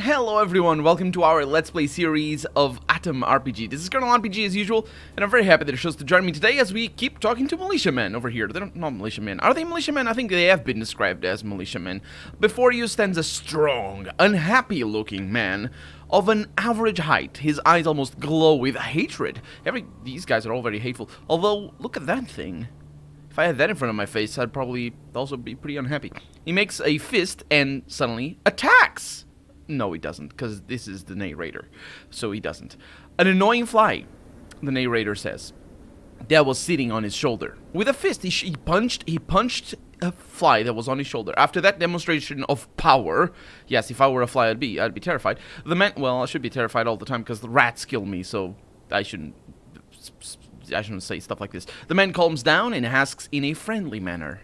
Hello everyone, welcome to our Let's Play series of A.T.O.M RPG. This is Colonel RPG as usual, and I'm very happy that you chose to join me today as we keep talking to militiamen over here. They're not militiamen. Are they militiamen? I think they have been described as militiamen. Before you stands a strong, unhappy-looking man of an average height. His eyes almost glow with hatred. These guys are all very hateful. Although, look at that thing. If I had that in front of my face, I'd probably also be pretty unhappy. He makes a fist and suddenly attacks! No, he doesn't, because this is the narrator. So he doesn't. An annoying fly, the narrator says, that was sitting on his shoulder. With a fist, he punched a fly that was on his shoulder. After that demonstration of power, yes, if I were a fly, I'd be terrified. The man, well, I should be terrified all the time because the rats kill me, so I shouldn't say stuff like this. The man calms down and asks in a friendly manner,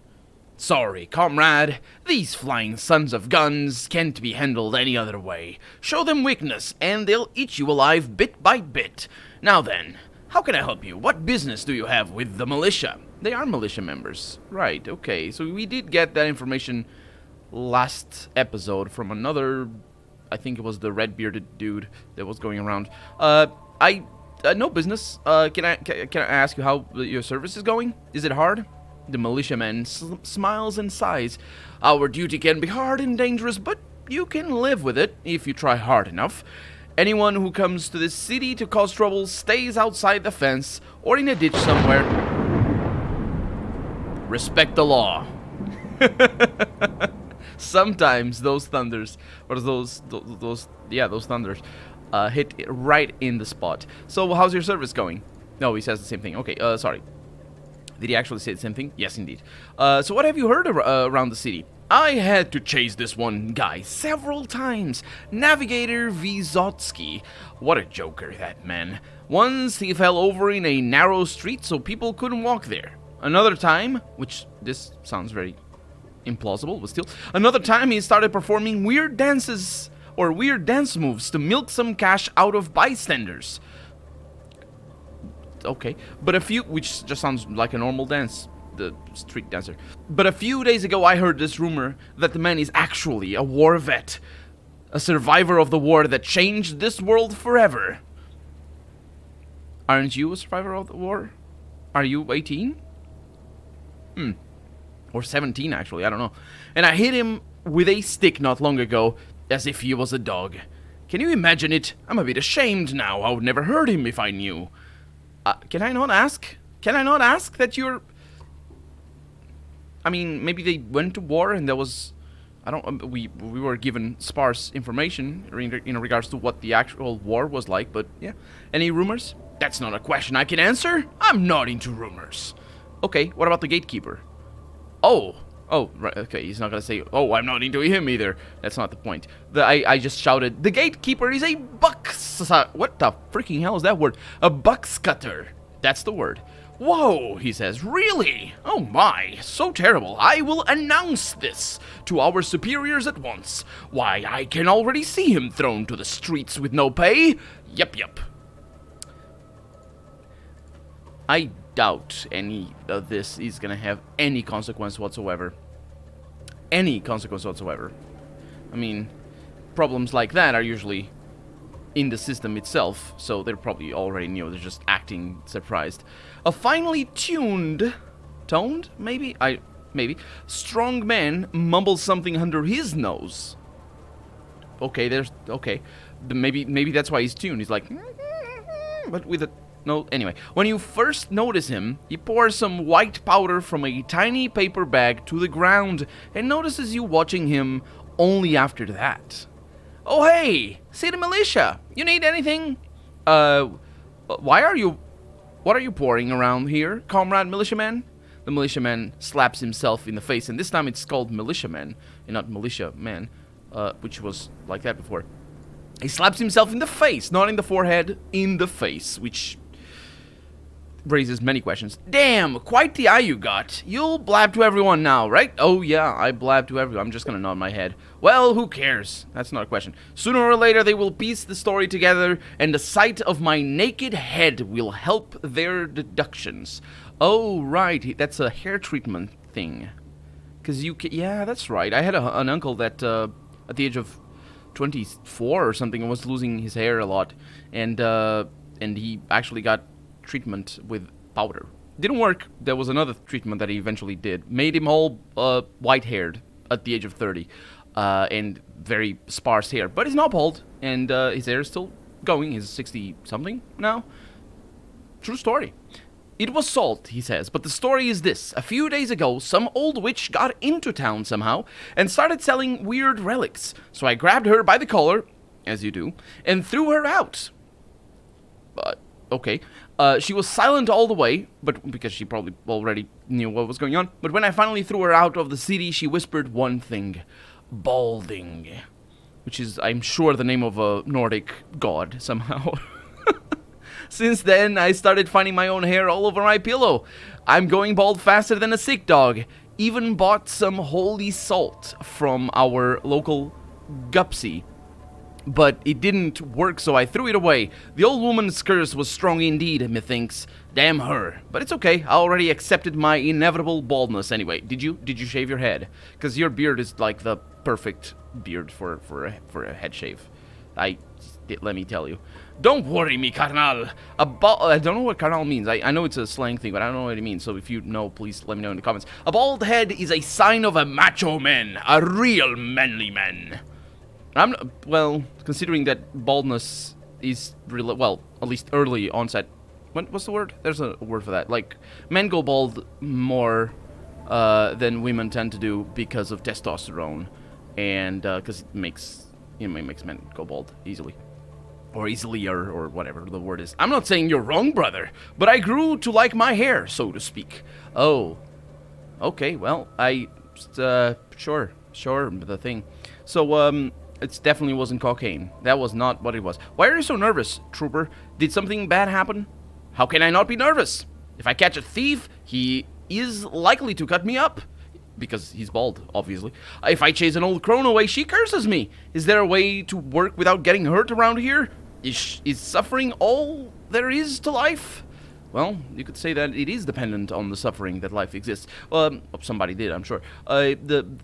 "Sorry, comrade, these flying sons of guns can't be handled any other way. Show them weakness, and they'll eat you alive bit by bit. Now then, how can I help you? What business do you have with the militia?" They are militia members. Right, okay, so we did get that information last episode from another, I think it was the red-bearded dude that was going around. No business. Can I ask you how your service is going? Is it hard? The militiaman smiles and sighs. "Our duty can be hard and dangerous, but you can live with it if you try hard enough. Anyone who comes to this city to cause trouble stays outside the fence or in a ditch somewhere. Respect the law." Sometimes those thunders, or those thunders, hit right in the spot. So how's your service going? No, he says the same thing. Okay, sorry. Did he actually say the same thing? Yes, indeed. So what have you heard around the city? "I had to chase this one guy several times. Navigator Vysotsky. What a joker, that man. Once he fell over in a narrow street so people couldn't walk there. Another time," which this sounds very implausible, but still. "Another time he started performing weird dances, or weird dance moves to milk some cash out of bystanders." Okay, but which just sounds like a normal dance, the street dancer. "But a few days ago I heard this rumor that the man is actually a war vet, a survivor of the war that changed this world forever." Aren't you a survivor of the war? Are you 18? Or 17 actually, I don't know. "And I hit him with a stick not long ago, as if he was a dog. Can you imagine it? I'm a bit ashamed now. I would never hurt him if I knew." Can I not ask? Can I not ask that you're... I mean, maybe they went to war and there was... I don't... We were given sparse information in regards to what the actual war was like, but yeah. Any rumors? "That's not a question I can answer. I'm not into rumors." Okay, what about the gatekeeper? Oh, right, okay, he's not gonna say, "Oh, I'm not into him either." That's not the point. I just shouted, "The gatekeeper is a what the freaking hell is that word? A buckscutter." That's the word. "Whoa," he says, "really? Oh my, so terrible. I will announce this to our superiors at once. Why, I can already see him thrown to the streets with no pay. Yep. I doubt any of this is gonna have any consequence whatsoever. Any consequence whatsoever. I mean, problems like that are usually in the system itself, so they're probably already knew. They're just acting surprised. "A finely toned, maybe? Maybe. Strong man mumbles something under his nose." Okay, okay. Maybe that's why he's tuned. He's like, but with a... No, anyway, "When you first notice him, he pours some white powder from a tiny paper bag to the ground and notices you watching him only after that." "Oh, hey, see the militia. You need anything? What are you pouring around here, comrade militiaman?" The militiaman slaps himself in the face, and this time it's called militiaman and not militia man, which was like that before. He slaps himself in the face, not in the forehead, in the face, which raises many questions. "Damn, quite the eye you got. You'll blab to everyone now, right?" "Oh yeah, I blab to everyone." I'm just gonna nod my head. "Well, who cares? That's not a question. Sooner or later they will piece the story together, and the sight of my naked head will help their deductions." Oh, right, that's a hair treatment thing. Because yeah, that's right. I had an uncle that, at the age of 24 or something and was losing his hair a lot. And he actually got treatment with powder. Didn't work. There was another treatment that he eventually did. Made him all white-haired at the age of 30. And very sparse hair. But he's not bald. And his hair is still going. He's 60-something now. True story. It was salt, he says, but the story is this. A few days ago, some old witch got into town somehow and started selling weird relics. So I grabbed her by the collar, as you do, and threw her out. Okay. She was silent all the way, but because she probably already knew what was going on. But when I finally threw her out of the city, she whispered one thing. Balding. Which is, I'm sure, the name of a Nordic god, somehow. Since then, I started finding my own hair all over my pillow. I'm going bald faster than a sick dog. Even bought some holy salt from our local Gupsy. But it didn't work, so I threw it away. The old woman's curse was strong indeed, methinks. Damn her. But it's okay. I already accepted my inevitable baldness anyway. Did you shave your head? Because your beard is like the perfect beard for a head shave. Let me tell you. Don't worry me, carnal. I don't know what carnal means. I know it's a slang thing, but I don't know what it means. So if you know, please let me know in the comments. A bald head is a sign of a macho man. A real manly man. Well, considering that baldness is really, well, at least early onset. What's the word? There's a word for that. Like, men go bald more than women tend to do because of testosterone. And because it makes men go bald easily. Or easily, or whatever the word is. I'm not saying you're wrong, brother, but I grew to like my hair, so to speak. Oh. Okay, well, sure, the thing. So, it definitely wasn't cocaine. That was not what it was. Why are you so nervous, trooper? Did something bad happen? How can I not be nervous? If I catch a thief, he is likely to cut me up. Because he's bald, obviously. If I chase an old crone away, she curses me. Is there a way to work without getting hurt around here? Is suffering all there is to life? Well, you could say that it is dependent on the suffering that life exists. Somebody did, I'm sure. It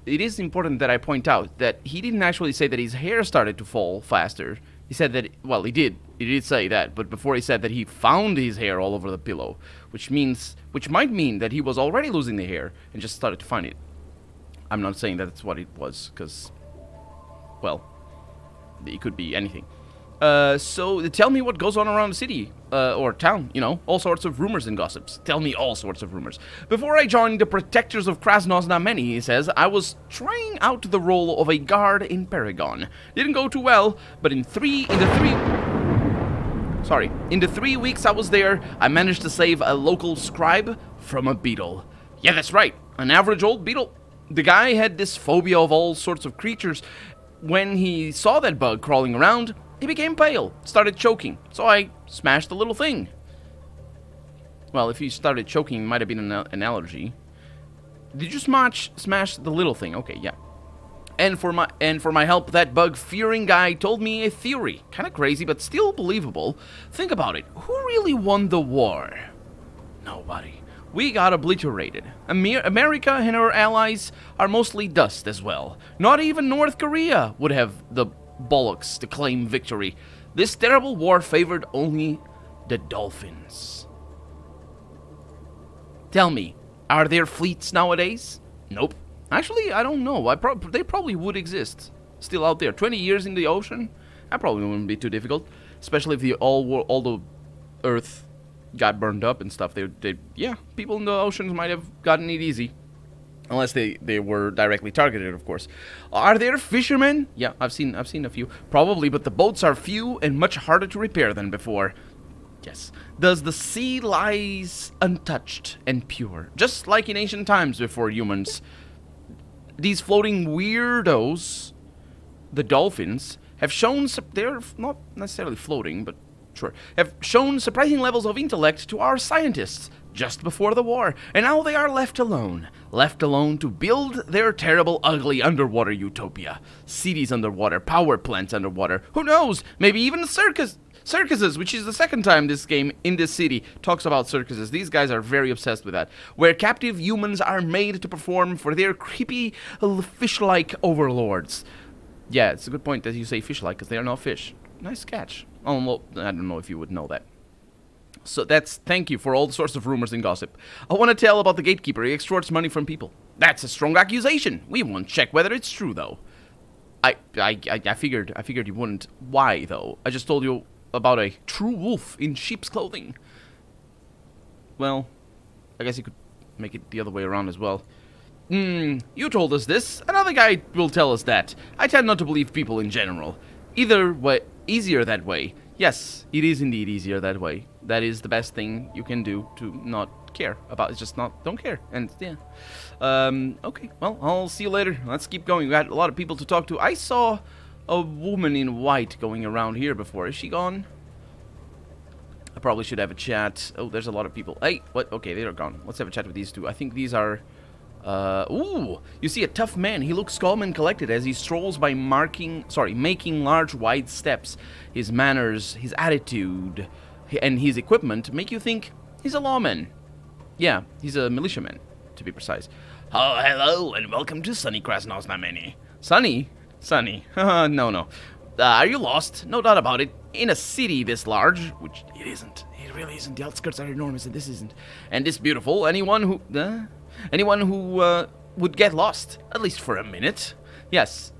is important that I point out that he didn't actually say that his hair started to fall faster. He said that, well, he did say that, but before he said that he found his hair all over the pillow, which might mean that he was already losing the hair and just started to find it. I'm not saying that's what it was, because, well, it could be anything. So tell me what goes on around the city, or town, you know, all sorts of rumors and gossips. Tell me all sorts of rumors. Before I joined the Protectors of Krasnoznameni, he says, I was trying out the role of a guard in Paragon. Didn't go too well, but in the 3 weeks I was there, I managed to save a local scribe from a beetle. Yeah, that's right, an average old beetle. The guy had this phobia of all sorts of creatures. When he saw that bug crawling around, he became pale, started choking, so I smashed the little thing. Well, if he started choking, it might have been an allergy. Did you smash the little thing? Okay, yeah. And for my help, that bug-fearing guy told me a theory. Kind of crazy, but still believable. Think about it. Who really won the war? Nobody. We got obliterated. America and her allies are mostly dust as well. Not even North Korea would have the bollocks to claim victory. This terrible war favored only the dolphins. Tell me, are there fleets nowadays? Nope. Actually, I don't know. They probably would exist. Still out there. 20 years in the ocean? That probably wouldn't be too difficult. Especially if all the Earth got burned up and stuff. Yeah, people in the oceans might have gotten it easy. Unless they were directly targeted, of course. Are there fishermen? Yeah, I've seen a few. Probably, but the boats are few and much harder to repair than before. Yes. Does the sea lies untouched and pure, just like in ancient times before humans? These floating weirdos, the dolphins, have shown they're not necessarily floating, but sure, have shown surprising levels of intellect to our scientists just before the war, and now they are left alone to build their terrible, ugly underwater utopia. Cities underwater, power plants underwater, who knows, maybe even circuses, which is the second time this game in this city talks about circuses. These guys are very obsessed with that, where captive humans are made to perform for their creepy, fish-like overlords. Yeah, it's a good point that you say fish-like, because they are not fish. Nice catch. Oh, well, I don't know if you would know that. So thank you for all the sorts of rumors and gossip. I want to tell about the gatekeeper. He extorts money from people. That's a strong accusation. We won't check whether it's true, though. I figured you wouldn't. Why, though? I just told you about a true wolf in sheep's clothing. Well, I guess you could make it the other way around as well. You told us this. Another guy will tell us that. I tend not to believe people in general. Either way, easier that way. Yes, it is indeed easier that way. That is the best thing you can do to not care about. It's just don't care. And yeah. Okay, well, I'll see you later. Let's keep going. We got a lot of people to talk to. I saw a woman in white going around here before. Is she gone? I probably should have a chat. Oh, there's a lot of people. Hey, what? Okay, they're gone. Let's have a chat with these two. I think these are... ooh! You see a tough man. He looks calm and collected as he strolls by making large, wide steps. His manners, his attitude, and his equipment make you think he's a lawman. Yeah, he's a militiaman, to be precise. Oh, hello, and welcome to sunny Krasnoznameni. Sunny? Sunny. No. Are you lost? No doubt about it. In a city this large, which it isn't. It really isn't. The outskirts are enormous, and this isn't. And this beautiful. Anyone who would get lost, at least for a minute. Yes,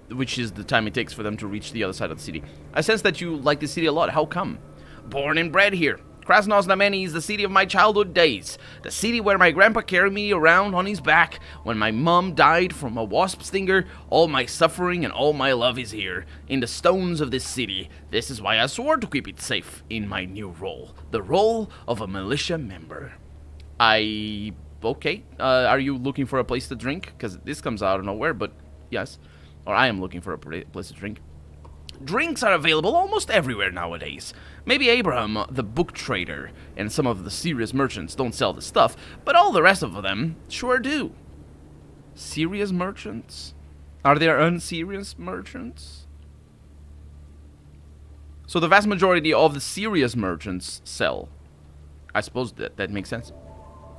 which is the time it takes for them to reach the other side of the city. I sense that you like the city a lot. How come? Born and bred here. Krasnoznameni is the city of my childhood days. The city where my grandpa carried me around on his back when my mom died from a wasp stinger. All my suffering and all my love is here, in the stones of this city. This is why I swore to keep it safe in my new role. The role of a militia member. Okay. Are you looking for a place to drink? Because this comes out of nowhere, but yes. Or I am looking for a place to drink. Drinks are available almost everywhere nowadays. Maybe Abraham, the book trader, and some of the serious merchants don't sell the stuff, but all the rest of them sure do. Serious merchants? Are there unserious merchants? So the vast majority of the serious merchants sell. I suppose that makes sense.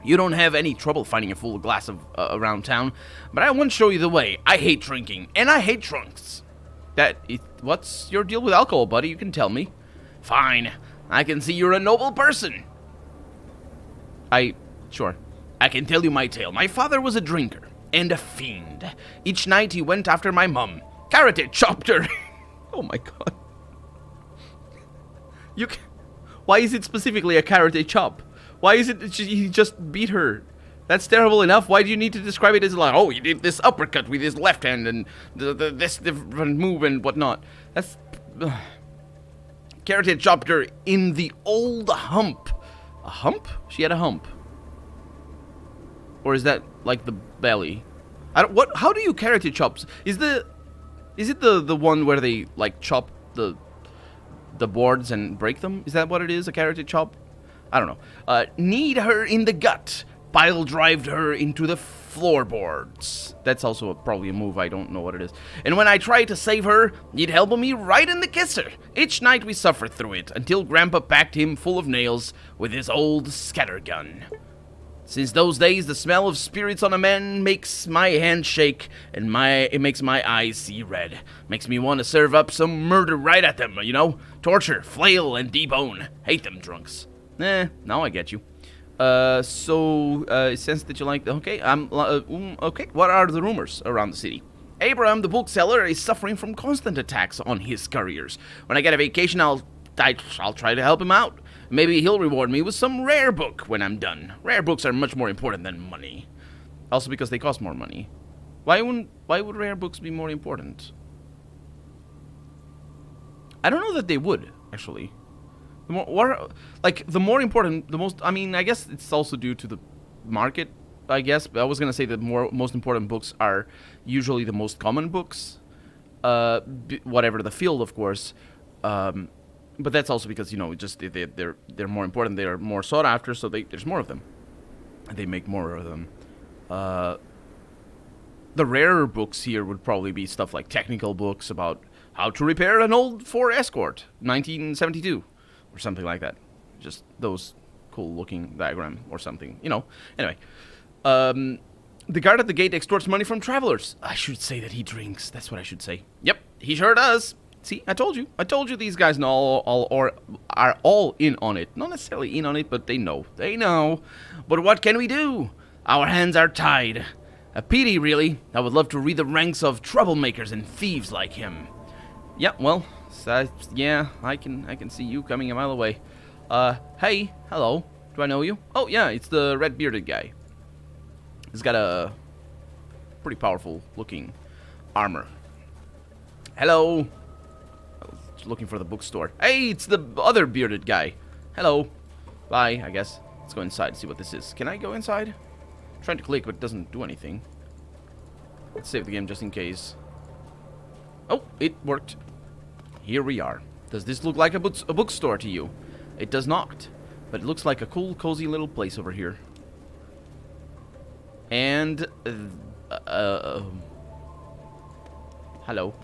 You don't have any trouble finding a full glass of around town, but I won't show you the way. I hate drinking, and I hate drunks. What's your deal with alcohol, buddy? You can tell me. Fine. I can see you're a noble person. Sure. I can tell you my tale. My father was a drinker and a fiend. Each night he went after my mum. Karate chopped her. Oh my god. Why is it specifically a karate chop? Why is it he just beat her? That's terrible enough. Why do you need to describe it as like, oh, he did this uppercut with his left hand and this different move and whatnot? That's... Karate chopped her in the old hump. A hump? She had a hump. Or is that like the belly? How do you karate chops? Is it the one where they like chop the boards and break them? Is that what it is? A karate chop? I don't know. Kneed her in the gut. Pile drived her into the floorboards. That's also probably a move. I don't know what it is. And when I tried to save her, he'd elbow me right in the kisser. Each night we suffered through it, until Grandpa packed him full of nails with his old scattergun. Since those days, the smell of spirits on a man makes my hand shake, and it makes my eyes see red. Makes me want to serve up some murder right at them, you know? Torture, flail, and debone. Hate them drunks. Now I get you. It sense that you like... Okay, okay, what are the rumors around the city? Abraham, the bookseller, is suffering from constant attacks on his careers. When I get a vacation, I'll try to help him out. Maybe he'll reward me with some rare book when I'm done. Rare books are much more important than money. Also because they cost more money. Why would rare books be more important? I don't know that they would, actually. The more important, the most... I mean, I guess it's also due to the market, I guess. But I was going to say that most important books are usually the most common books. Whatever the field, of course. But that's also because, you know, just they're more important. They are more sought after, so there's more of them. They make more of them. The rarer books here would probably be stuff like technical books about how to repair an old Ford Escort, 1972. Or something like that. Just those cool looking diagram or something, you know. Anyway, The guard at the gate extorts money from travelers. I should say that he drinks. That's what I should say. Yep, he sure does. See, I told you. I told you these guys know are all in on it. Not necessarily in on it, but they know. They know. But what can we do? Our hands are tied. A pity, really. I would love to read the ranks of troublemakers and thieves like him. Yeah, well, yeah, I can see you coming a mile away. Hey, hello. Do I know you? Oh, yeah, it's the red-bearded guy. He's got a pretty powerful looking armor. Hello. I was looking for the bookstore. Hey, it's the other bearded guy. Hello. Bye, I guess. Let's go inside and see what this is. Can I go inside? I'm trying to click, but it doesn't do anything. Let's save the game just in case. Oh, it worked. Here we are. Does this look like a bookstore to you? It does not. But it looks like a cool, cozy little place over here. And, hello.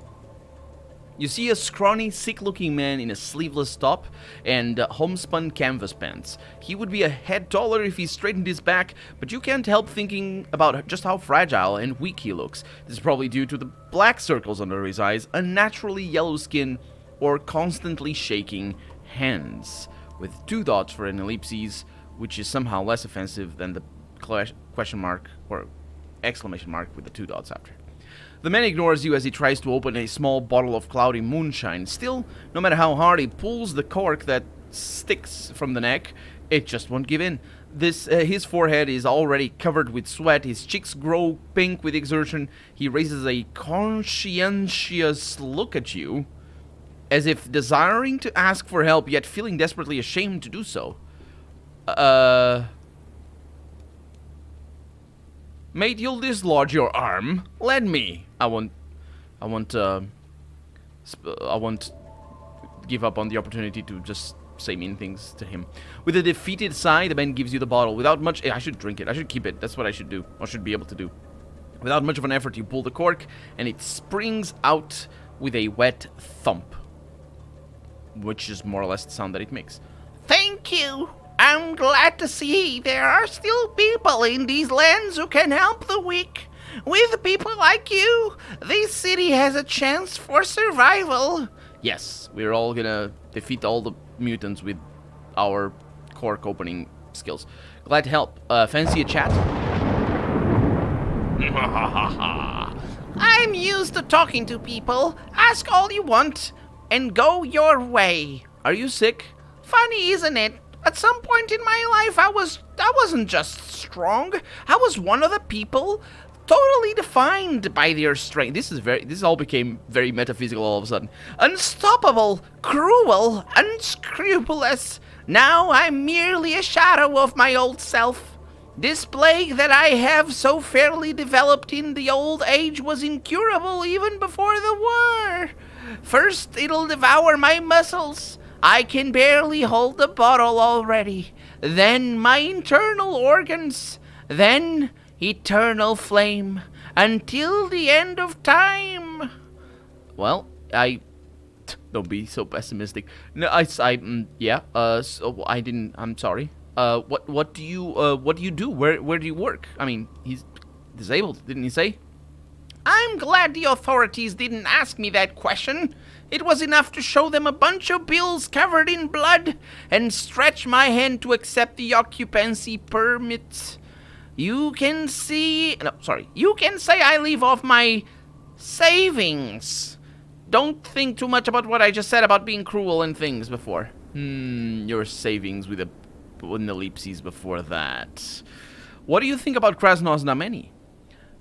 You see a scrawny, sick-looking man in a sleeveless top and homespun canvas pants. He would be a head taller if he straightened his back, but you can't help thinking about just how fragile and weak he looks. This is probably due to the black circles under his eyes, unnaturally yellow skin, or constantly shaking hands, with 2 dots for an ellipses, which is somehow less offensive than the question mark or exclamation mark with the 2 dots after. The man ignores you as he tries to open a small bottle of cloudy moonshine. Still, no matter how hard he pulls the cork that sticks from the neck, it just won't give in. His forehead is already covered with sweat, his cheeks grow pink with exertion. He raises a conscientious look at you, as if desiring to ask for help, yet feeling desperately ashamed to do so. Mate, you'll dislodge your arm. Let me. I won't give up on the opportunity to just say mean things to him. With a defeated sigh, the man gives you the bottle. Without much... I should drink it. I should keep it. That's what I should do. Or should be able to do. Without much of an effort, you pull the cork, and it springs out with a wet thump. Which is more or less the sound that it makes. Thank you. I'm glad to see there are still people in these lands who can help the weak. With people like you, this city has a chance for survival. Yes, we're all gonna defeat all the mutants with our cork opening skills. Glad to help. Fancy a chat? I'm used to talking to people. Ask all you want and go your way. Are you sick? Funny, isn't it? At some point in my life, I wasn't just strong. I was one of the people totally defined by their strength. This all became very metaphysical all of a sudden. Unstoppable, cruel, unscrupulous. Now I'm merely a shadow of my old self. This plague that I have so fairly developed in the old age was incurable even before the war. First, it'll devour my muscles. I can barely hold the bottle already. Then my internal organs. Then eternal flame. Until the end of time. Well, don't be so pessimistic. No, yeah. So I didn't. I'm sorry. What do you do? Where do you work? I mean, he's disabled, didn't he say? I'm glad the authorities didn't ask me that question. It was enough to show them a bunch of bills covered in blood and stretch my hand to accept the occupancy permit. You can say I leave off my savings. Don't think too much about what I just said about being cruel and things before. Your savings with an ellipses before that. What do you think about Krasno's Znameni?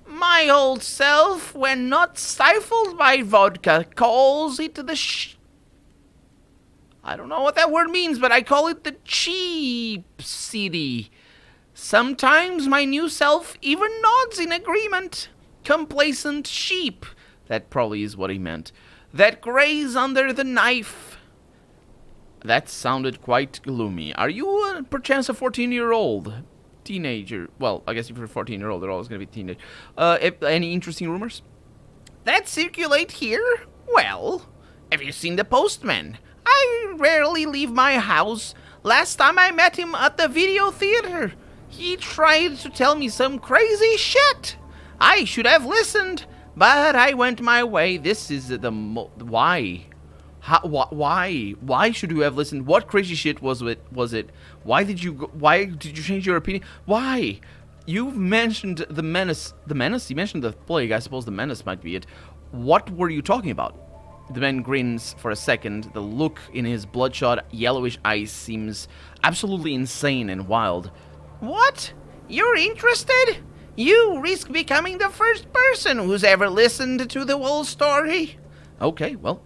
My old self, when not stifled by vodka, calls it the I don't know what that word means, but I call it the cheap city. Sometimes my new self even nods in agreement. Complacent sheep, that probably is what he meant, that graze under the knife. That sounded quite gloomy. Are you perchance a 14-year-old? Teenager. Well, I guess if you're a 14-year-old, they're always going to be teenage. Any interesting rumors that circulate here? Well, have you seen the postman? I rarely leave my house. Last time I met him at the video theater. He tried to tell me some crazy shit. I should have listened, but I went my way. This is why? Why? Why should you have listened? What crazy shit was it? Why did you change your opinion? Why? You've mentioned the menace. The menace? You mentioned the plague. I suppose the menace might be it. What were you talking about? The man grins for a second. The look in his bloodshot, yellowish eyes seems absolutely insane and wild. What? You're interested? You risk becoming the first person who's ever listened to the whole story. Okay, well.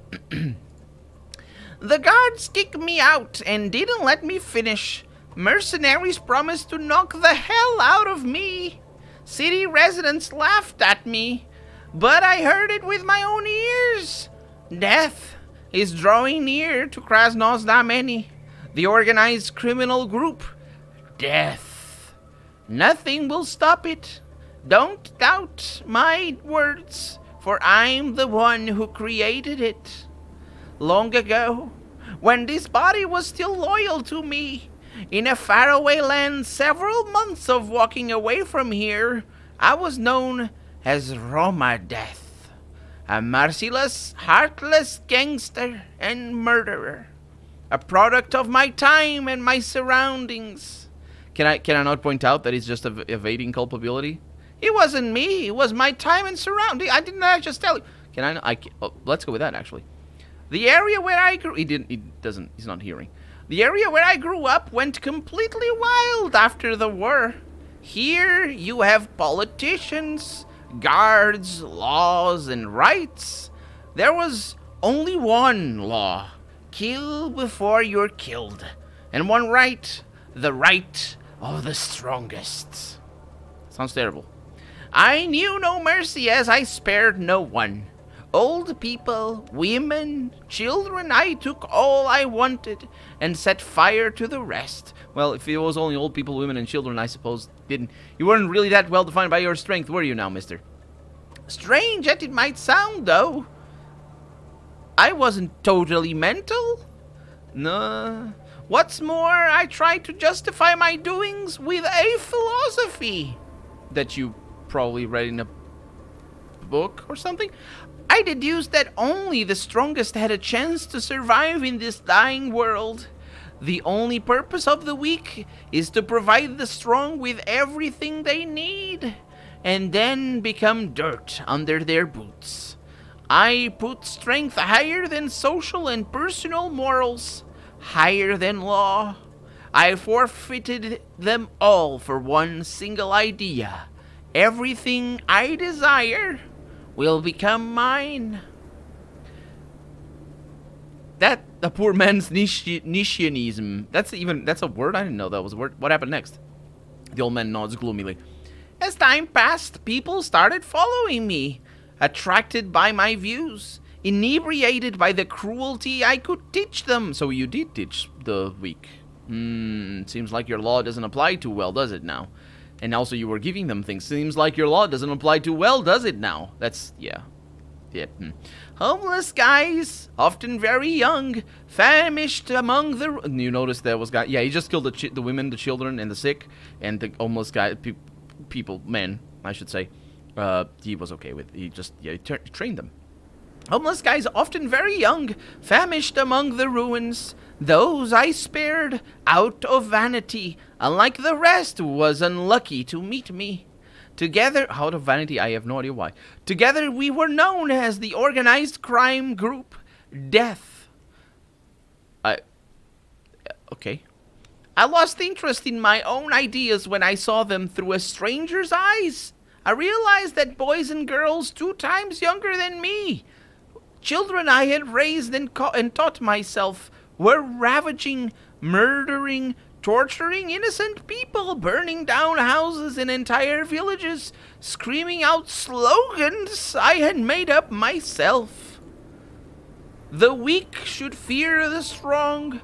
The guards kicked me out and didn't let me finish. Mercenaries promised to knock the hell out of me. City residents laughed at me, but I heard it with my own ears. Death is drawing near to Krasnoznameni, the organized criminal group. Death. Nothing will stop it. Don't doubt my words, for I'm the one who created it. Long ago, when this body was still loyal to me, in a faraway land several months of walking away from here, I was known as Roma Death, a merciless, heartless gangster and murderer, a product of my time and my surroundings. Can I not point out that he's just evading culpability? It wasn't me. It was my time and surrounding. I didn't just tell you. Can I? Let's go with that actually. The area where I grew. He's not hearing. The area where I grew up went completely wild after the war. Here you have politicians, guards, laws, and rights. There was only one law: kill before you're killed, and one right: the right of the strongest. Sounds terrible. I knew no mercy as I spared no one. Old people, women, children, I took all I wanted and set fire to the rest. Well, if it was only old people, women, and children, I suppose you weren't really that well defined by your strength, were you now, mister? Strange as it might sound, though. I wasn't totally mental. No. What's more, I tried to justify my doings with a philosophy that you probably read in a book or something. I deduced that only the strongest had a chance to survive in this dying world. The only purpose of the weak is to provide the strong with everything they need, and then become dirt under their boots. I put strength higher than social and personal morals, higher than law. I forfeited them all for one single idea. Everything I desire will become mine. That a poor man's Nietzscheanism. That's a word? I didn't know that was a word. What happened next? The old man nods gloomily. As time passed, people started following me, attracted by my views, inebriated by the cruelty I could teach them. So you did teach the weak. Seems like your law doesn't apply too well, does it now? And also you were giving them things. Seems like your law doesn't apply too well, does it now? That's, yeah. Yep. Homeless guys, often very young, famished among the... You notice there was guy... Yeah, he just killed the women, the children, and the sick. And the homeless guy... people, men, I should say. He was okay with... He just, yeah, he trained them. Homeless guys, often very young, famished among the ruins. Those I spared out of vanity, unlike the rest who was unlucky to meet me. Together, out of vanity, I have no idea why. Together we were known as the organized crime group, Death. Okay. I lost interest in my own ideas when I saw them through a stranger's eyes. I realized that boys and girls 2 times younger than me, children I had raised and taught myself, were ravaging, murdering, torturing innocent people, burning down houses and entire villages, screaming out slogans I had made up myself. The weak should fear the strong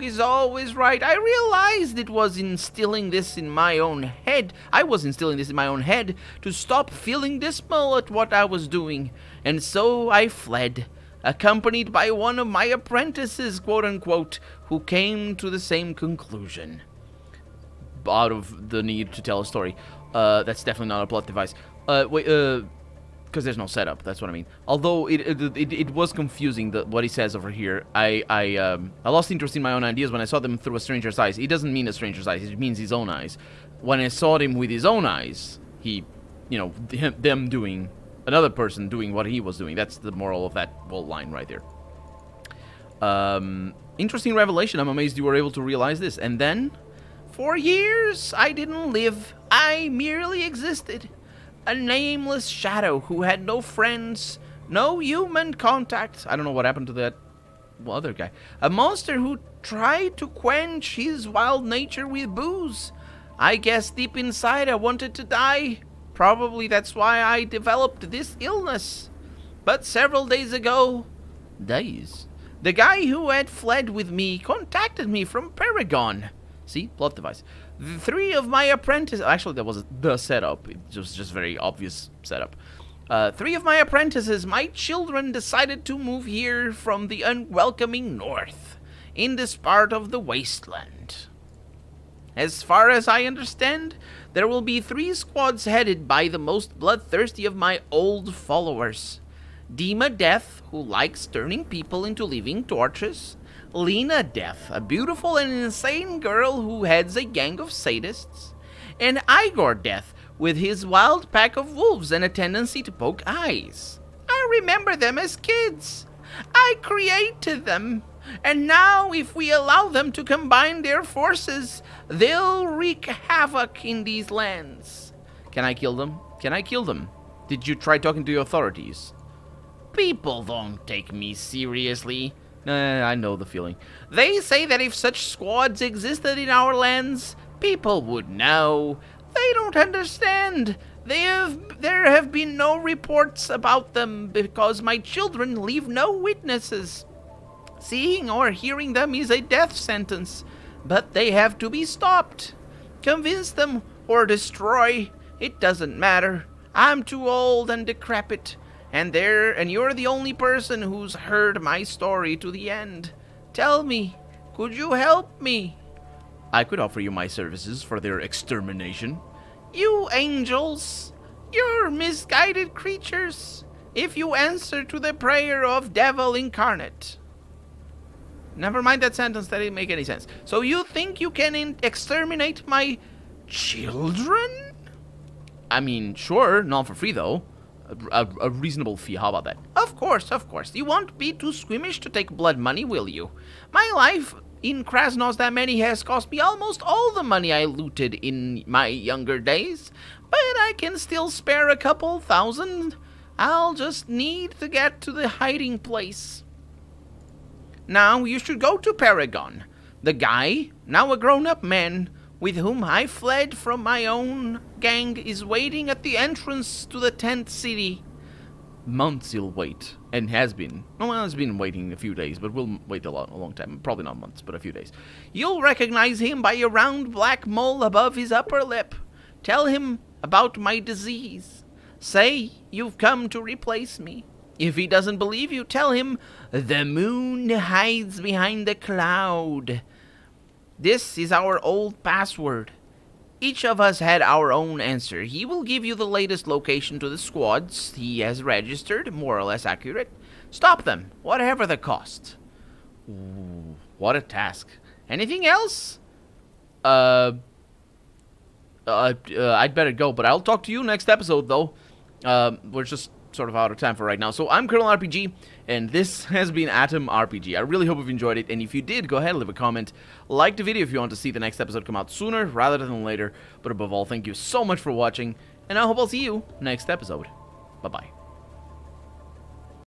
is always right. I realized it was instilling this in my own head. I was instilling this in my own head to stop feeling dismal at what I was doing. And so I fled, accompanied by one of my apprentices, quote-unquote, who came to the same conclusion. out of the need to tell a story. That's definitely not a plot device. Because there's no setup. That's what I mean. Although it was confusing what he says over here. I lost interest in my own ideas when I saw them through a stranger's eyes. It doesn't mean a stranger's eyes. It means his own eyes. When I saw him with his own eyes, he, you know, them doing, another person doing what he was doing. That's the moral of that whole line right there. Interesting revelation. I'm amazed you were able to realize this. And then, for years, I didn't live. I merely existed. A nameless shadow who had no friends, no human contact. I don't know what happened to that other guy. A monster who tried to quench his wild nature with booze. I guess deep inside I wanted to die. Probably that's why I developed this illness. But several days ago, the guy who had fled with me contacted me from Paragon. See? Plot device. The 3 of my apprentices... Actually, that was the setup. It was just very obvious setup. 3 of my apprentices, my children, decided to move here from the unwelcoming north, in this part of the wasteland. As far as I understand, there will be 3 squads headed by the most bloodthirsty of my old followers. Dima Death, who likes turning people into living torches. Lena Death, a beautiful and insane girl who heads a gang of sadists. And Igor Death, with his wild pack of wolves and a tendency to poke eyes. I remember them as kids. I created them. And now, if we allow them to combine their forces, they'll wreak havoc in these lands. Can I kill them? Can I kill them? Did you try talking to the authorities? People don't take me seriously. I know the feeling. They say that if such squads existed in our lands, people would know. They don't understand. There have been no reports about them because my children leave no witnesses. Seeing or hearing them is a death sentence, but they have to be stopped. Convince them or destroy. It doesn't matter. I'm too old and decrepit. And you're the only person who's heard my story to the end. Tell me, could you help me? I could offer you my services for their extermination. You angels, you're misguided creatures, if you answer to the prayer of devil incarnate. Never mind that sentence, that didn't make any sense. So you think you can exterminate my children? I mean, sure, not for free though. A reasonable fee, how about that? Of course, of course. You won't be too squeamish to take blood money, will you? My life in Krasnos Dameni has cost me almost all the money I looted in my younger days, but I can still spare a couple thousand. I'll just need to get to the hiding place. Now you should go to Paragon. The guy, now a grown-up man, with whom I fled from my own gang, is waiting at the entrance to the tent city. Months he'll wait, and has been. Well, has been waiting a few days, but we'll wait a long time. Probably not months, but a few days. You'll recognize him by a round black mole above his upper lip. Tell him about my disease. Say you've come to replace me. If he doesn't believe you, tell him the moon hides behind the cloud. This is our old password. Each of us had our own answer. He will give you the latest location to the squads he has registered, more or less accurate. Stop them, whatever the cost. Ooh, what a task. Anything else? I'd better go, but I'll talk to you next episode, though. We're just sort of out of time for right now. So I'm Colonel RPG, and this has been Atom RPG. I really hope you've enjoyed it, and if you did, go ahead and leave a comment. Like the video if you want to see the next episode come out sooner rather than later. But above all, thank you so much for watching, and I hope I'll see you next episode. Bye-bye.